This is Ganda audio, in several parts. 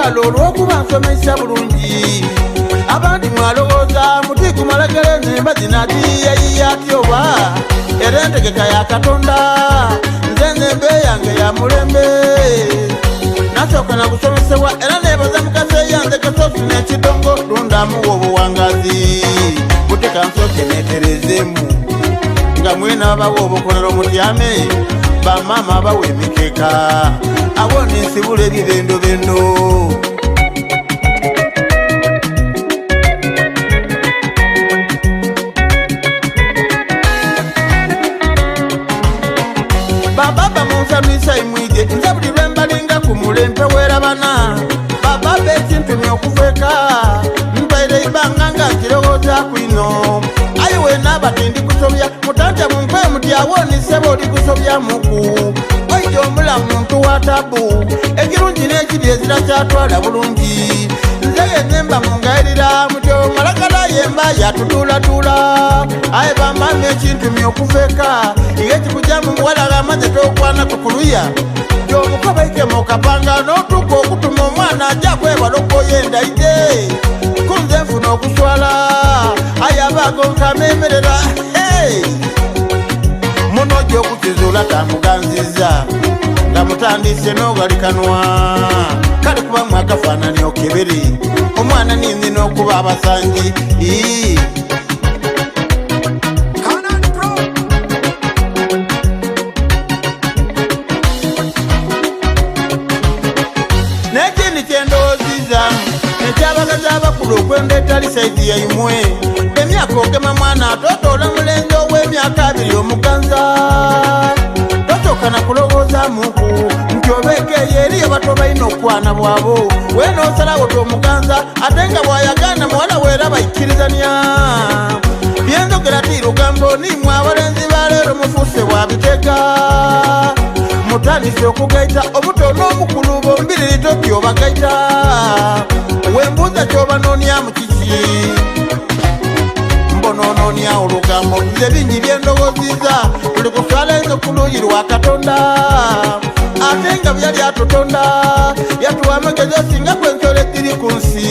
mwebalo olw'okuba nsomesa bulungi abandi mwalowooza muti kumalagala nemba zinatiyayiya atyoba era entegeka ya Katonda nze nembe yange ya mulembe nasooka na kusomesebwa era nebaza mukase yanze kasofi n'ekidongo lundamuwa obuwangazi buteka nsooke neeterezemu nga mwena bawa obukolero mutyame bamama bawa emikeka abo nensibula ebibendobendo bababa munsamisa imwije nze buli lwembalinga ku mulembe werabana bababa ekintumya okuveka mpaire ibanga nga nkirowooza kwino ayiwe nabatindi kusobya mutanja munkwe muti awoniseba oli kusobya muku oijo omulamu muntu wa tabu ekirungi n'ekiri ezira kyatwala bulungi nze yenemba mungayirira muti omalagala yemba yatutulatula aye bamama ekintumya okuveka iye kikujamu muwalaga amaze tokwana kukuluya gyomukobaike mukapanga n'otuka okutuma omwana ajja kwebala okwoyenda ide kunze nfuna okuswala aye abago nkamemerera muno gyokukizula kamuganziza nga mutandise n'ogalikanwa kale kuba mwakafaanani okebere omwana ninzi n'okuba abasangi nekindi kyendowooziza ekyabagazi abakulu okwenda etali saizi yaimwe emyaka ogema mwana atotoola mulenzi ow'emyaka 2 omuganza tosooka na kulowooza muku nti obeekeyo eriyo bato balina okwana bwabo wenoosalawo tomuganza ate nga bw'ayagana muwala weera bayikkirizania byenzogera ti lugambo nimwe abalenzi baleero mufuuse bwabitega mutandise okugaita obuto n'omukulu bombiri litoki obagaita wembuuza ky'obanoonya mu kiki mbonoononya olugambo nze bingi byendowooziza tuli kuswala enzo ku luuyi lwa Katonda ate nga byali atutonda yatuwa amagezi osinga kwensolo eziri ku nsi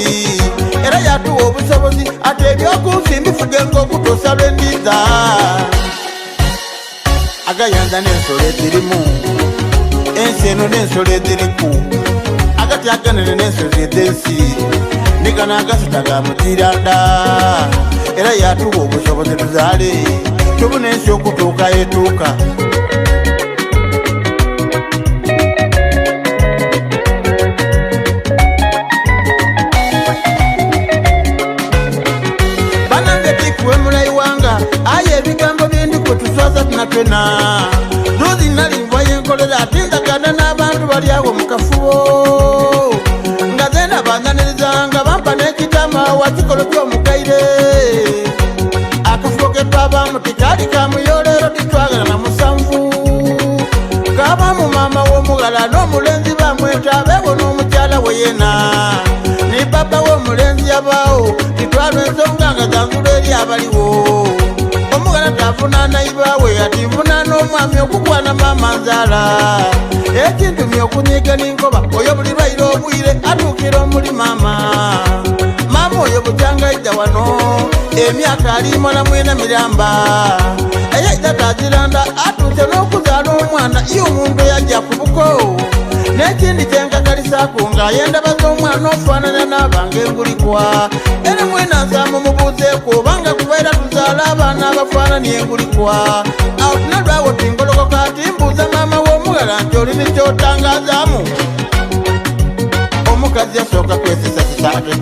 era yatuwa obusobozi ate ebyoku nsi mbifuge ng'okutuusa lwendiza agayanza n'ensolo ezirimu ensi eno n'ensolo eziriku agati aganene n'ensozi ez'ensi nigana agasita ga mutiranda era yatuwa obusobozi tuzaale tubuna ensi okutuuka etuuka banange tikuwe mulayi wanga aye ebigambo byendi kwe tuswaza tunatwena luzi nalimva yenkolera ate nzagana n'abantu bali awo mu kafubo nga zena banganiriza nga bampa n'ekitama wakikolo ky'omugaire akafubo ke twabamu tikali kamuyolero titwagala na musanvu kabamu mama w'omugala n'omulenzi bamweta beewo n'omukyala we yena ni baba w'omulenzi yabaawo titwalwa ensonga nga zanzula eri abaliwo omugala tafuna nayibawe ati nfuna n'omwami okugwana mama nzaala ekintumya okunyiga n'inkoba oyo buli lwaire obwire atuukira omuli mama oyo bujangaida wano emyaka alimala mwena miramba eyaita taziranda atuuse n'okuzaala omwana iyo omuntu yajja ku buko n'ekindi kyenkakalisaako ng'ayenda baza omwana ofaanana n'abange engulikwa era mwena nsaamu mubuuzeeko obanga kubaira tuzaala abaana abafaanani engulikwa awo tunalwawo tingolokoka ati mbuuza maama w'omugala nti olini kyotangazaamu omukazi yasooka kwesisa kisaate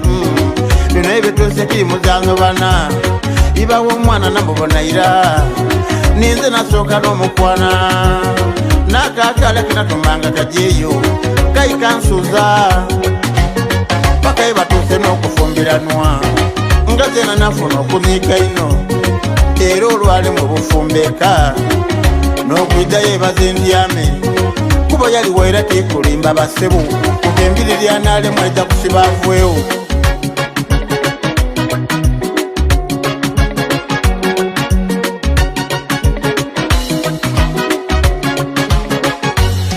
bino ebituuse kiri muzanyo bana ibawo omwana namubonayira ninze nasooka n'omukwana n'akaakala kinatumanga kajeeyo kayikansuuza paka ye batuuse n'okufumbiranwa nga zena nafuna okunyiika ino era olwale mu bufumbeeka n'okwijjayo ebaze endyame kuba yaliwo era tekulimba basebu kugembirira naalemu ejja kusiba avuewo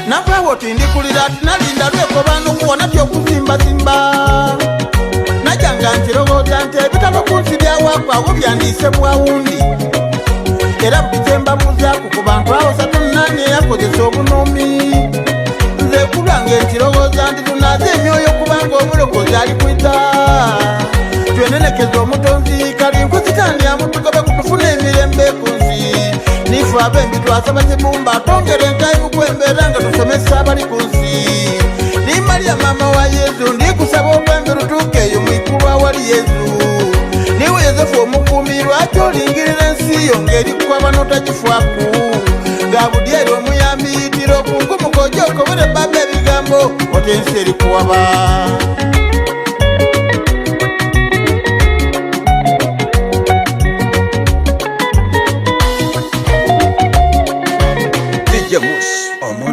naveewo tindikulira tinalinda lweko banu wanatyo okusimbasimba najanga nkirowooza nti ebitabo kunsibyawakwawo byandiise bwawundi era mubikembabuuzaku ku bantu abo 38 eyakozesa obunomi nze kulwange nkirowooza nti tunaze emyoyo kubanga omulokozi ali kwita twenenekeza omutonzi kali nkuzitandya mutugobe kutufuna emirembe ku nsi nife abembi twasaba kibumba atongera entayimu kwembeera nga tusomesa abali ku nsi ni Maria mama wa Yesu ndikusaba olwembe lutuuke eyo mwikulu awali Yesu niwe Yozefu omukuumi lwaki olingirira ensi yo ng'eri kwaba n'otagifwaku ng'abudyeri omuyambi yitira okungumuka ojja okobere baba ebigambo oti ensi eri kuwaba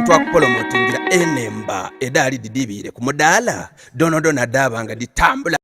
omuntu akupolomotingira enemba edaali didibire ku mudaala donodona daaba nga ditambula